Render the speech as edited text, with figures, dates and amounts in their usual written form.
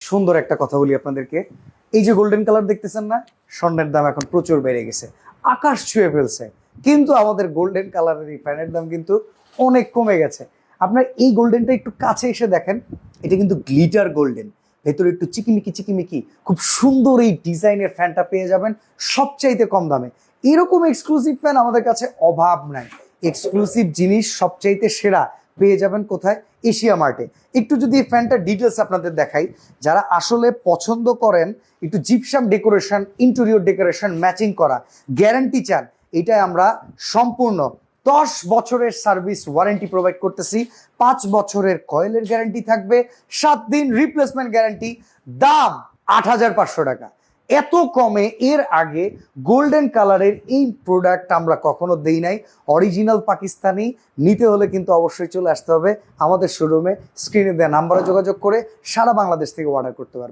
সুন্দর একটা কথা বলি আপনাদেরকে, এই যে গোল্ডেন কালার দেখতেছেন না, স্বর্ণের দাম এখন প্রচুর বেড়ে গেছে, আকাশ ছুঁয়ে ফেলছে, কিন্তু আমাদের গোল্ডেন কালারের এই ফ্যানের দাম কিন্তু অনেক কমে গেছে। আপনার এই গোল্ডেনটা একটু কাছে এসে দেখেন, এটা কিন্তু গ্লিটার গোল্ডেন, ভেতরে একটু চিকিমিকি চিকিমিকি খুব সুন্দর এই ডিজাইনের ফ্যানটা পেয়ে যাবেন সবচাইতে কম দামে। এরকম এক্সক্লুসিভ ফ্যান আমাদের কাছে অভাব নাই। এক্সক্লুসিভ জিনিস সবচাইতে সেরা পেয়ে যাবেন কোথায়? এশিয়া মার্টে। একটু যদি এই ফ্যানটার ডিটেলস আপনাদের দেখাই, যারা আসলে পছন্দ করেন একটু gypsum decoration, interior decoration matching করা, গ্যারান্টি চান, এটাই আমরা সম্পূর্ণ 10 বছরের সার্ভিস ওয়ারেন্টি প্রোভাইড করতেছি। 5 বছরের কয়েলের গ্যারান্টি থাকবে, 7 দিন রিপ্লেসমেন্ট গ্যারান্টি। দাম 8,500 টাকা। এত কমে এর আগে গোল্ডেন কালারের এই প্রোডাক্ট আমরা কখনো দেই নাই। অরিজিনাল পাকিস্তানি নিতে হলে কিন্তু অবশ্যই চলে আসতে হবে আমাদের শোরুমে। স্ক্রিনে দেওয়া নাম্বারে যোগাযোগ করে সারা বাংলাদেশ থেকে অর্ডার করতে পারবেন।